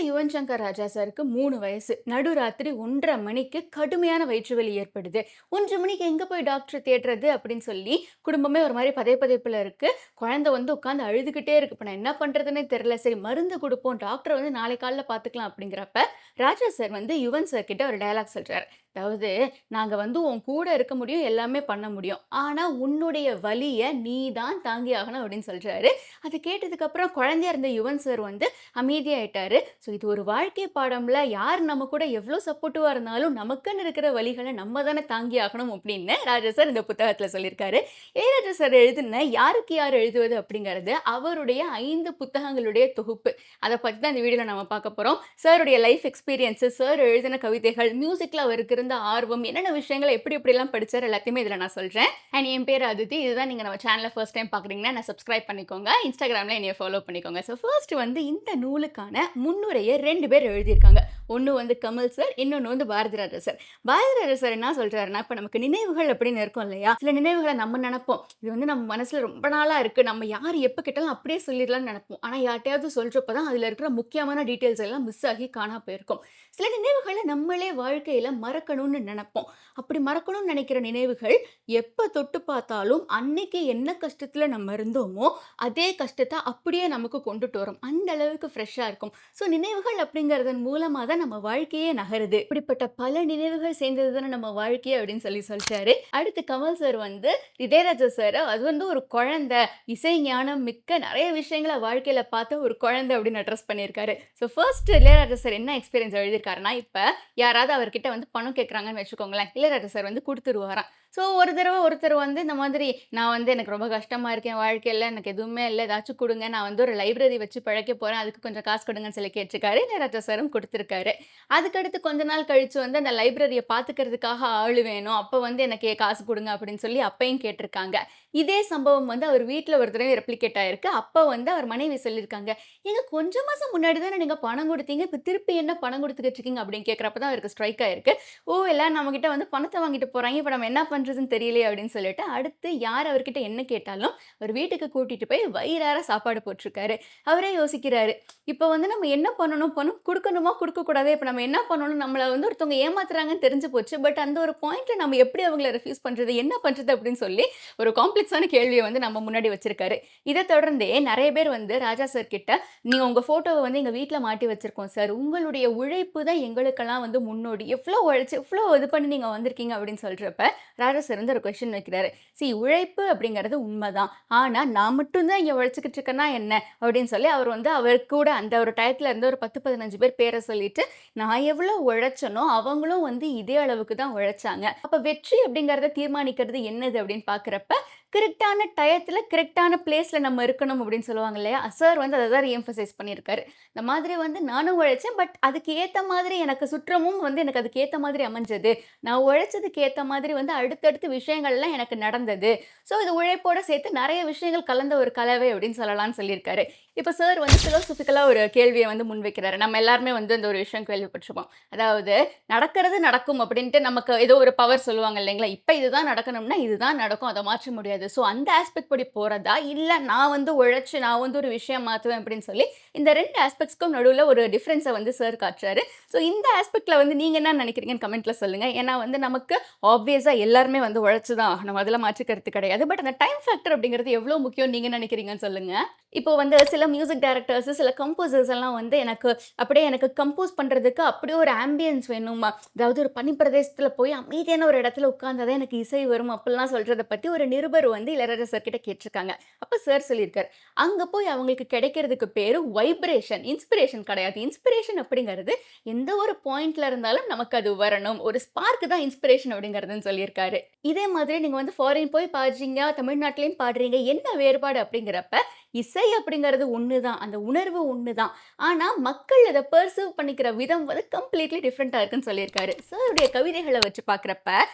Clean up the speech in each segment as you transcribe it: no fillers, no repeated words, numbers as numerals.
யுவன் சங்கர் ராஜா சாருக்கு 3 வயசு. நடுராத்திரி 1:30 மணிக்கு கடுமையான வயிற்று வலி ஏற்படுது. 1:00 மணிக்கு எங்க போய் டாக்டர் தேடுறது அப்படின்னு சொல்லி, குடும்பமே ஒரு மாரி பதைபதைப்புல இருக்கு. குழந்தை வந்து உட்கார்ந்து அழுதுகிட்டே இருக்கு. இப்ப நான் என்ன பண்றதுன்னே தெரியல. சரி மருந்து குடுப்போம். டாக்டர வந்து நாளைக்கு காலைல பார்த்துக்கலாம் அப்படிங்கிறப்ப, ராஜா சார் வந்து யுவன் சார் கிட்ட ஒரு டயலாக் சொல்றாரு. அதாவது, "நாங்க வந்து உன் கூட இருக்க முடியும், எல்லாமே பண்ண முடியும். ஆனா உன்னுடைய வலிய நீ தான் தாங்கி ஆகணும்" அப்படின்னு சொல்றாரு. அத கேட்டதுக்கப்புறம் குழந்தையா இருந்த யுவன் சார் வந்து அமைதியாயிட்டாரு. ஸோ இது ஒரு வாழ்க்கை பாடம்ல. யார் நம்ம கூட எவ்ளோ சப்போர்ட்டிவா இருந்தாலும், நமக்குன்னு இருக்கிற வலிகள நம்ம தானே தாங்கி ஆகணும் அப்படின்னு ராஜா சார் இந்த புத்தகத்துல சொல்லியிருக்காரு. இளையராஜா சார் எழுதின "யாருக்கு யார் எழுதுவது" அப்படிங்கிறது அவருடைய 5 புத்தகங்களுடைய தொகுப்பு. அத பத்தி தான் இந்த வீடியோல நம்ம பார்க்க போறோம். சாருடைய லைஃப் எக்ஸ்பீரியன்ஸு, சார் எழுதின கவிதைகள், மியூசிக்ல அவருக்கு இருந்த ஆர்வம், என்னென்ன விஷயங்கள எப்படி எப்படிலாம் படிச்சாரு எல்லாத்தையுமே இதுல நான் சொல்றேன். அண்ட் என் பேரு அதித்தி. இதுதான் நீங்க நம்ம சேனல ஃபர்ஸ்ட் டைம் பார்க்குறீங்கன்னா, என்ன சப்ஸ்கிரைப் பண்ணிக்கோங்க. Instagramல என்னைய ஃபாலோ பண்ணிக்கோங்க. ஸோ ஃபர்ஸ்ட் வந்து இந்த நூலுக்கான முன்னுரைய 2 பேர் எழுதியிருக்காங்க. ஒண்ணு வந்து கமல் சார், இன்னொன்னு வந்து பாரதிராஜா சார். பாரதிராஜா சார் என்ன சொல்றாருன்னா, இப்ப நமக்கு நினைவுகள் அப்படின்னு இருக்கும் இல்லையா? சில நினைவுகள நம்ம நெனப்போம். இது வந்து நம்ம மனசுல ரொம்ப நாளா இருக்கு. நம்ம யார் எப்ப கேட்டாலும் அப்படியே சொல்லிடலாம்னு நெனப்போம். ஆனா யார்ட்டயாவது சொல்றப்ப தான் அதுல இருக்கிற முக்கியமான டீட்டெயில்ஸ் எல்லாம் மிஸ் ஆகி காணாம போயிருக்கும். சில நினைவுகள நம்மளே வாழ்க்கையில மறக்கணும்னு நெனப்போம். அப்படி மறக்கணும்னு நெனைக்கிற நினைவுகள் எப்ப தொட்டு பார்த்தாலும், அன்னைக்கு என்ன கஷ்டத்துல நம்ம இருந்தோமோ, அதே கஷ்டத்த அப்படியே நமக்கு கொண்டுட்டு வரும். அந்த அளவுக்கு ஃப்ரெஷ்ஷா இருக்கும். ஸோ நினைவுகள் அப்படிங்கிறதன் மூலமா தான் நம்ம வாழ்க்கையே நகருது. இப்படிப்பட்ட பல நினைவுகள் சேர்ந்தது தானே நம்ம வாழ்க்கை அப்படின்னு சொல்லி சொல்றாரு. அடுத்து கமல் சார் வந்து இளையராஜா சார அது வந்து ஒரு குழந்தை, இசை ஞானம் மிக்க நெறைய விஷயங்கள வாழ்க்கையில பார்த்த ஒரு குழந்தை அப்படின்னு அட்ரஸ் பண்ணியிருக்காரு. ஸோ ஃபர்ஸ்ட் இளையராஜா சார் என்ன எக்ஸ்பீரியன்ஸ் எழுதியிருக்காருன்னா, இப்ப யாராவது அவர்கிட்ட வந்து பணம் கேட்கறாங்கன்னு வச்சுக்கோங்களேன். இளையராஜா சார் வந்து குடுத்துருவாராம். ஸோ ஒரு தடவ ஒருத்தர் வந்து இந்த மாதிரி, "நான் வந்து எனக்கு ரொம்ப கஷ்டமா இருக்கு என் வாழ்க்கையில. எனக்கு எதுவுமே இல்ல. ஏதாச்சும் குடுங்க. நான் வந்து ஒரு லைப்ரரி வச்சு பிழைக்க போறேன். அதுக்கு கொஞ்சம் காசு குடுங்கன்னு" சொல்லி கேட்டிருக்காரு. இளையராஜா சாரும் குடுத்துருக்காரு. அதுக்கடுத்து கொஞ்ச நாள் கழிச்சு வந்து அந்த லைப்ரரிய பார்த்துக்கிறதுக்காக ஆளு வேணும். அப்ப வந்து எனக்கு காசு குடுங்க அப்படின்னு சொல்லி அப்பயும் கேட்டிருக்காங்க. இதே சம்பவம் வந்து அவர் வீட்ல ஒரு தடவ ரெப்ளிகேட் ஆயிருக்கு. அப்ப வந்து அவர் மனைவி சொல்லியிருக்காங்க, "ஏங்க கொஞ்ச மாசம் முன்னாடி தானே நீங்க பணம் குடுத்தீங்க. இப்ப திருப்பி என்ன பணம் குடுத்துக்கிட்டு இருக்கீங்க?" அப்படின்னு கேட்கிறப்ப தான் அவருக்கு ஸ்ட்ரைக் ஆயிருக்கு. "ஓ! எல்லாரும் நம்மகிட்ட வந்து பணத்த வாங்கிட்டு போறாங்க. இப்ப நம்ம என்ன பண்றதுன்னு தெரியலையே" அப்படின்னு சொல்லிட்டு, அடுத்து யார் அவர்கிட்ட என்ன கேட்டாலும், அவர் வீட்டுக்கு கூட்டிட்டு போய் வயிறார சாப்பாடு போட்டுருக்காரு. அவரே யோசிக்கிறாரு, இப்ப வந்து நம்ம என்ன பண்ணணும்? பணம் குடுக்கணுமா? குடுக்கக்கூடாதா? இப்ப நம்ம என்ன பண்ணணும்? நம்மள வந்து ஒருத்தவங்க ஏமாத்துறாங்கன்னு தெரிஞ்சு போச்சு. பட் அந்த ஒரு பாயிண்ட்ல நம்ம எப்படி அவங்கள ரெஃப்யூஸ் பண்றது? என்ன பண்றது? அப்படின்னு சொல்லி ஒரு காம்ப்ளெக்ஸான கேள்விய வந்து நம்ம முன்னாடி வச்சிருக்காரு. இத தொடர்ந்தே நெறைய பேர் வந்து ராஜா சார் கிட்ட, "நீங்க உங்க ஃபோட்டோவ வந்து எங்க வீட்ல மாட்டி வச்சிருக்கோம் சார். உங்களுடைய உழைப்பு தான் எங்களுக்கெல்லாம் வந்து முன்னோடி. எவ்ளோ உழைச்சு, எவ்ளோ இது பண்ணி நீங்க வந்திருக்கீங்க" அப்படின்னு சொல்றப்ப, ராஜா சார் வந்து ஒரு கொஸ்டின் வைக்கிறாரு. உழைப்பு அப்படிங்கிறது உண்மதான். ஆனா, நான் மட்டும் தான் இங்க உழைச்சுக்கிட்டு இருக்கேன்னா என்ன? அப்படின்னு சொல்லி அவர் வந்து அவர் கூட அந்த ஒரு டயத்துல இருந்த ஒரு 10, 15 பேர் பேர சொல்லிட்டு, நான் எவ்வளோ உழைச்சேனோ, அவங்களும் வந்து இதே அளவுக்கு தான் உழைச்சாங்க. அப்ப வெற்றி அப்படிங்கிறத தீர்மானிக்கிறது என்னது அப்படின்னு பார்க்கிறப்ப, கரெக்ட்டான டயத்துல, கரெக்ட்டான பிளேஸ்ல நம்ம இருக்கணும் அப்படின்னு சொல்லுவாங்க இல்லையா? சார் வந்து அத தான் ரீஎம்பசைஸ் பண்ணியிருக்காரு. இந்த மாதிரி வந்து நானும் உழைச்சேன். பட் அதுக்கு ஏத்த மாதிரி எனக்கு சுற்றமும் வந்து எனக்கு அதுக்கு ஏத்த மாதிரி அமைஞ்சது. நான் உழைச்சதுக்கு ஏத்த மாதிரி வந்து அடுத்தடுத்து விஷயங்கள்லாம் எனக்கு நடந்தது. ஸோ இது உழைப்போட சேர்த்து நெறைய விஷயங்கள் கலந்த ஒரு கலவை அப்படின்னு சொல்லலாம்னு சொல்லியிருக்காரு. இப்ப சார் வந்து பிலோசபிக்கலா ஒரு கேள்விய வந்து முன்வைக்கிறாரு. நம்ம எல்லாருமே வந்து இந்த ஒரு விஷயம் கேள்விப்பட்டிருப்போம். அதாவது நடக்கிறது நடக்கும் அப்படின்ட்டு நமக்கு ஏதோ ஒரு பவர் சொல்லுவாங்க இல்லைங்களா? இப்ப இதுதான் நடக்கணும்னா இதுதான் நடக்கும். அத மாற்ற முடியாது. ஸோ அந்த ஆஸ்பெக்ட் படி போறதா? இல்ல நான் வந்து உழைச்சு நான் வந்து ஒரு விஷயம் மாத்துவேன் அப்படின்னு சொல்லி இந்த 2 ஆஸ்பெக்ட்ஸ்க்கும் நடுவுல ஒரு டிஃபரன்ஸ வந்து சார் காட்டுறாரு. ஸோ இந்த ஆஸ்பெக்ட்ல வந்து நீங்க என்ன நினைக்கிறீங்கன்னு கமெண்ட்ல சொல்லுங்க. ஏன்னா வந்து நமக்கு ஆப்வியஸா எல்லாருமே வந்து உழைச்சு தான் ஆகணும். அதுல மாற்று கருத்து கிடையாது. பட் அந்த டைம் ஃபேக்டர் அப்படிங்கிறது எவ்வளோ முக்கியம்னு நீங்க நினைக்கிறீங்கன்னு சொல்லுங்க. இப்போ வந்து சில மியூசிக் டைரக்டர்ஸ், சில கம்போசர்ஸ் எல்லாம் வந்து எனக்கு கம்போஸ் பண்றதுக்கு அப்படியே ஒரு ஆம்பியன்ஸ் வேணுமா, அதாவது ஒரு பனி பிரதேசத்துல போய் அமைதியான ஒரு இடத்துல உட்கார்ந்தா தான் எனக்கு இசை வரும் அப்படிலாம் சொல்றத பத்தி ஒரு நிருபர் வந்து இளையராஜா சார் கிட்ட கேட்டிருக்காங்க. அப்ப சார் சொல்லியிருக்காரு, அங்க போய் அவங்களுக்கு கிடைக்கிறதுக்கு பேரு வைப்ரேஷன், இன்ஸ்பிரேஷன் கிடையாது. இன்ஸ்பிரேஷன் அப்படிங்கிறது எந்த ஒரு பாயிண்ட்ல இருந்தாலும் நமக்கு அது வரணும். ஒரு ஸ்பார்க் தான் இன்ஸ்பிரேஷன் அப்படிங்கிறதுன்னு சொல்லியிருக்காரு. இதே மாதிரி நீங்க வந்து ஃபாரின் போய் பாடுறீங்க, தமிழ்நாட்டிலயும் பாடுறீங்க. என்ன வேறுபாடு அப்படிங்கிறப்ப, இசை அப்படிங்கிறது ஒண்ணுதான். அந்த உணர்வு ஒண்ணுதான். ஆனா, மக்கள் அத பெர்சீவ் பண்ணிக்கிற விதம் வந்து கம்ப்ளீட்லி டிஃபரெண்ட்டா இருக்குன்னு சொல்லியிருக்காரு. சாருடைய கவிதைகள வச்சு பார்க்கிறப்ப,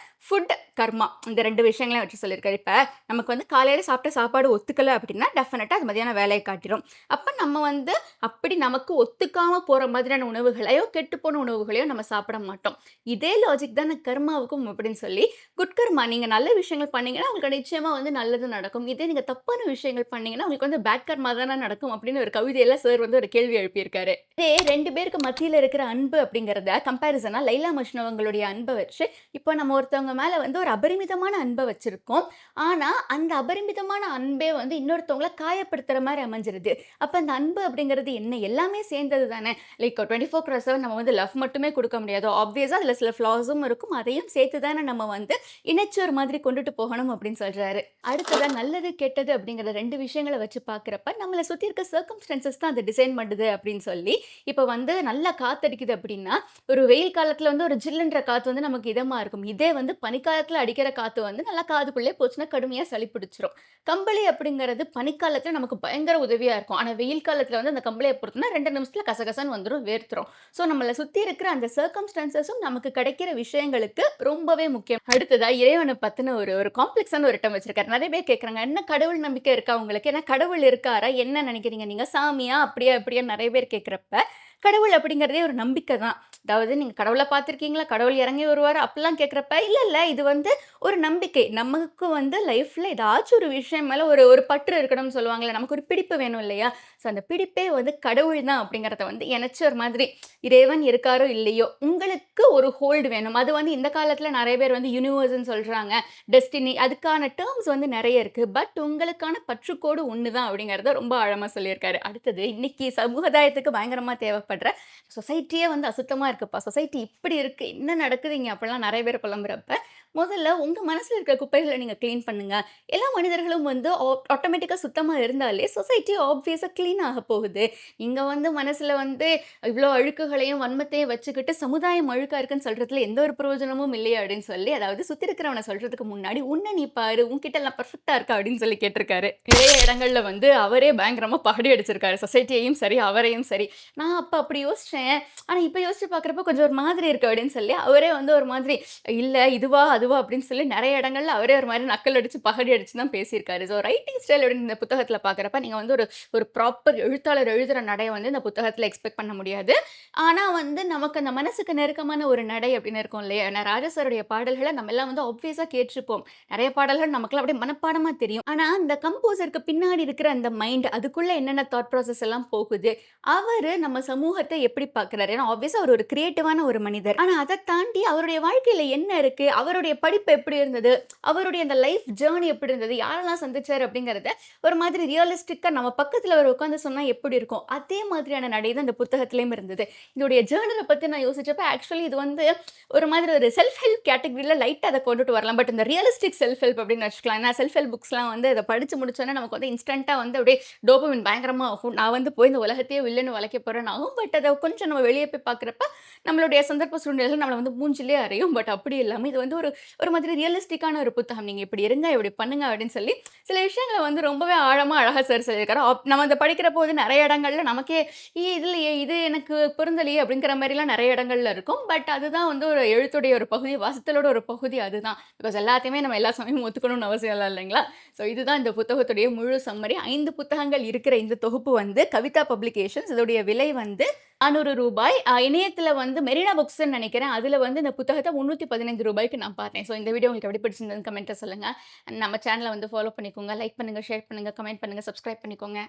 ஃபுட், கர்மா இந்த 2 விஷயங்களையும் வச்சு சொல்லியிருக்காரு. இப்ப நமக்கு வந்து காலையில சாப்பிட்ட சாப்பாடு ஒத்துக்கல அப்படின்னா, டெஃபினட்டா அது மதியானம் வேலைய காட்டிரும். அப்ப நம்ம வந்து அப்படி நமக்கு ஒத்துக்காம போற மாதிரியான உணவுகளையோ, கெட்டுப்போன உணவுகளையோ நம்ம சாப்பிட மாட்டோம். இதே லாஜிக் தான கர்மாவுக்கும் அப்படின்னு சொல்லி, குட் கர்மா நீங்க நல்ல விஷயங்கள் பண்ணீங்கன்னா, உங்களுக்கு நிச்சயமா வந்து நல்லது நடக்கும். இதே நீங்க தப்பான விஷயங்கள் பண்ணீங்கன்னா, உங்களுக்கு வந்து பேட் கர்மா தானே நடக்கும் அப்படின்னு ஒரு கவிதையில சார் வந்து ஒரு கேள்வி எழுப்பியிருக்காரு. இதே 2 பேருக்கு மத்தியில இருக்கிற அன்பு அப்படிங்கிறத கம்பேரிசனா லைலா மஜ்னு அவங்களுடைய அன்ப வச்சு, இப்போ நம்ம ஒருத்தவங்க மேல வந்து ஒரு அபரிமிதமான அன்ப வச்சிருக்கோம். ஆனா, அந்த அபரிமிதமான அன்பே வந்து இன்னொருத்தவங்கள காயப்படுத்துற மாரி அமைஞ்சிருது. அப்ப அந்த அன்பு அப்படிங்கிறது என்ன? எல்லாமே சேர்ந்தது தானே. லைக் 24/7 நம்ம வந்து லவ் மட்டுமே குடுக்க முடியாது. ஆப்வியஸா அதில சில ஃப்ளாஸும் இருக்கும். அதையும் சேர்த்து தானே நம்ம வந்து இணைச்சு ஒரு மாதிரி கொண்டுட்டு போகணும் அப்படின்னு சொல்றாரு. அடுத்ததா நல்லது, கெட்டது அப்படிங்கிற 2 விஷயங்கள வச்சு பார்க்கிறப்ப, நம்மள சுத்தி இருக்க சர்க்கம்ஸ்டன்சஸ் தான் அத டிசைன் பண்ணுது அப்படின்னு சொல்லி, இப்ப வந்து நல்லா காத்தடிக்குது அப்படின்னா, ஒரு வெயில் காலத்துல வந்து ஒரு ஜில்லுன்ற காத்து வந்து நமக்கு இதமா இருக்கும். இதே வந்து பனிக்காலத்துல அடிக்கிற காத்து வந்து நல்லா காதுக்குள்ளே போச்சுன்னா கடுமையா சளி பிடிச்சிரும். கம்பளி அப்படிங்கிறது பனிக்காலத்துல நமக்கு பயங்கர உதவியா இருக்கும். ஆனா வெயில் காலத்துல வந்து அந்த கம்பளிய பொறுத்தனா 2 நிமிஷத்துல கசகசன்னு வந்துரும், வேர்த்துரும். ஸோ நம்மள சுத்தி இருக்கிற அந்த சர்க்கம்ஸ்டன்சஸும் நமக்கு கிடைக்கிற விஷயங்களுக்கு ரொம்பவே முக்கியம். அடுத்ததா இறைவன பத்தின ஒரு ஒரு காம்ப்ளெக்ஸான ஒரு டெர்ம் வச்சிருக்காரு. நெறைய பேர் கேட்குறாங்க, "என்ன கடவுள் நம்பிக்கை இருக்கா உங்களுக்கு? ஏன்னா கடவுள் இருக்காரா? என்ன நினைக்கிறீங்க நீங்க? சாமியா? அப்படியா? இப்படியான்னு?" நெறைய பேர் கேட்கிறப்ப, கடவுள் அப்படிங்கிறதே ஒரு நம்பிக்கை தான். அதாவது நீங்க கடவுள பார்த்துருக்கீங்களா? கடவுள் இறங்கி வருவாரு அப்படிலாம் கேட்கிறப்ப, இல்ல இல்ல இது வந்து ஒரு நம்பிக்கை. நமக்கு வந்து லைஃப்ல ஏதாச்சும் ஒரு விஷயம் மேல ஒரு ஒரு பற்று இருக்கணும்னு சொல்லுவாங்கல்ல. நமக்கு ஒரு பிடிப்பு வேணும் இல்லையா? ஸோ அந்த பிடிப்பே வந்து கடவுள் தான் அப்படிங்கிறத வந்து இணைச்சு ஒரு மாதிரி இறைவன் இருக்காரோ இல்லையோ, உங்களுக்கு ஒரு ஹோல்டு வேணும். அது வந்து இந்த காலத்துல நெறைய பேர் வந்து யூனிவர்ஸ்ன்னு சொல்றாங்க. டெஸ்டினி அதுக்கான டெர்ம்ஸ் வந்து நெறைய இருக்கு. பட் உங்களுக்கான பற்றுக்கோடு ஒண்ணு தான் அப்படிங்கிறத ரொம்ப ஆழமா சொல்லியிருக்காரு. அடுத்தது இன்னைக்கு சமுதாயத்துக்கு பயங்கரமா தேவைப்படுற சொசைட்டியே வந்து அசுத்தமா இருக்குப்பா. சொசைட்டி இப்படி இருக்கு. என்ன நடக்குது இங்க? அப்படிலாம் நெறைய பேர் புலம்புறப்ப, முதல்ல உங்க மனசுல இருக்கிற குப்பைகள நீங்க கிளீன் பண்ணுங்க. எல்லா மனிதர்களும் வந்து ஆட்டோமேட்டிக்கா சுத்தமா இருந்தாலே சொசைட்டி ஆப்வியஸா கிளீன் ஆக போகுது. நீங்க வந்து மனசுல வந்து இவ்ளோ அழுக்குகளையும், வன்மத்தையும் வச்சுக்கிட்டு சமுதாயம் அழுக்கா இருக்குன்னு சொல்றதுல எந்த ஒரு பிரயோஜனமும் இல்லையே அப்படின்னு சொல்லி, அதாவது சுத்தி இருக்கிறவன சொல்றதுக்கு முன்னாடி, "உன்ன நீ பாரு, உன்கிட்ட எல்லாம் பெர்ஃபெக்ட்டா இருக்கா?" அப்படின்னு சொல்லி கேட்டிருக்காரு. நிறைய இடங்கள்ல வந்து அவரே பயங்கரமா பகடி அடிச்சிருக்காரு. சொசைட்டியையும் சரி, அவரையும் சரி. நான் அப்ப அப்படி யோசிச்சேன். ஆனா இப்ப யோசிச்சு பார்க்குறப்ப கொஞ்சம் ஒரு மாதிரி இருக்கு அப்படின்னு சொல்லி, அவரே வந்து ஒரு மாதிரி, "இல்ல இதுவா, அதுவா" அப்படின்னு சொல்லி நெறைய இடங்கள்ல அவரே ஒரு மாரி நக்கல் அடிச்சு, பகடி அடிச்சு தான் பேசியிருக்காரு. ஸோ ரைட்டிங் ஸ்டைல் அப்படின்னு இந்த புத்தகத்துல பார்க்குறப்ப, நீங்க வந்து ஒரு ஒரு ப்ராப்பர் எழுத்தாளர் எழுதுற நடைய வந்து இந்த புத்தகத்துல எக்ஸ்பெக்ட் பண்ண முடியாது. ஆனா வந்து நமக்கு அந்த மனசுக்கு நெருக்கமான ஒரு நடை அப்படின்னு இருக்கும் இல்லையா? ஏன்னா ராஜா சாருடைய பாடல்கள நம்ம எல்லாம் வந்து ஆப்வியஸா கேட்டுருப்போம். நெறைய பாடல்கள் நமக்கெல்லாம் அப்படியே மனப்பாடமா தெரியும். ஆனா அந்த கம்போசருக்கு பின்னாடி இருக்கிற அந்த மைண்ட் அதுக்குள்ள என்னென்ன தாட் ப்ராசஸ் எல்லாம் போகுது. அவரு நம்ம சமூகத்த எப்படி பார்க்குறாரு? ஏன்னா ஆப்வியஸா அவர் ஒரு கிரியேட்டிவான ஒரு மனிதர். ஆனா அத தாண்டி அவருடைய வாழ்க்கையில என்ன இருக்கு? அவருடைய படிப்பு எப்படி இருந்தது? அவருடைய அந்த லைஃப் ஜர்னி எப்படி இருந்தது? யாரெல்லாம் சந்திச்சாரு? அப்படிங்கிறத ஒரு மாதிரி ரியலிஸ்டிக்கா நம்ம பக்கத்துல அவரு உட்கார்ந்து சொன்னா எப்படி இருக்கும்? அதே மாதிரியான நடை தான் இந்த புத்தகத்திலயும் இருந்தது. இதோடைய ஜர்னல பத்தி நான் யோசிச்சப்ப, ஆக்சுவலி இது வந்து ஒரு மாதிரி ஒரு செல்ஃப் ஹெல்ப் கேட்டகரில லைட்டா அத கொண்டுட்டு வரலாம். பட் இந்த ரியலிஸ்டிக் செல்ஃப் ஹெல்ப் அப்படின்னு வச்சுக்கலாம். ஏன்னா செல்ஃப் ஹெல்ப் புக்ஸ்லாம் வந்து அத படிச்சு முடிச்சோனே நமக்கு வந்து இன்ஸ்டன்ட்டா வந்து அப்படியே டோபமைன் பயங்கரமா ஆகும். நான் வந்து போய் இந்த உலகத்தையே வில்லுன்னு வளைக்க போறேன்னு ஆகும். பட் அத கொஞ்சம் நம்ம வெளிய போய் பார்க்குறப்ப, நம்மளுடைய சந்தர்ப்ப சூழ்நிலைகள் நம்மள வந்து மூஞ்சிலயே அறையும். பட் அப்படி இல்லாம இது வந்து ஒரு ஒரு மாதிரி ரியலிஸ்டிக்கான ஒரு புத்தகம். நீங்க இப்படி இருங்க, இப்படி பண்ணுங்க அப்படின்னு சொல்லி சில விஷயங்கள வந்து ரொம்பவே ஆழமா, அழகா சார் சொல்லியிருக்காரு. நம்ம அத படிக்கிறப்போ வந்து நெறைய இடங்கள்ல நமக்கே இல்லையே! இது எனக்கு பொருந்தலையே! அப்படிங்கிற மாரிலாம் நெறைய இடங்கள்ல இருக்கும். பட் அதுதான் வந்து ஒரு எழுத்துடைய ஒரு பகுதி, வாசித்தலோட ஒரு பகுதி அதுதான். பிகாஸ் எல்லாத்தையுமே நம்ம எல்லா சமயமும் ஒத்துக்கணும்னு அவசியம் இல்ல இல்லைங்களா? ஸோ இதுதான் இந்த புத்தகத்துடைய முழு சம்மரி. 5 புத்தகங்கள் இருக்கிற இந்த தொகுப்பு வந்து கவிதா பப்ளிகேஷன்ஸ். இதோடைய விலை வந்து ரூ. 500. இணையத்தில வந்து மெரினா புக்ஸ்ன்னு நெனைக்கிறேன். அதில வந்து இந்த புத்தகத்த ரூ. 315க்கு நான் பார்த்தேன். ஸோ இந்த வீடியோ உங்களுக்கு எப்படி பிடிச்சிருந்ததுன்னு கமெண்ட்ல சொல்லுங்க. நம்ம சேனல வந்து ஃபாலோ பண்ணிக்கோங்க. லைக் பண்ணுங்க, ஷேர் பண்ணுங்க, கமெண்ட் பண்ணுங்க, சப்ஸ்கிரைப் பண்ணிக்கோங்க.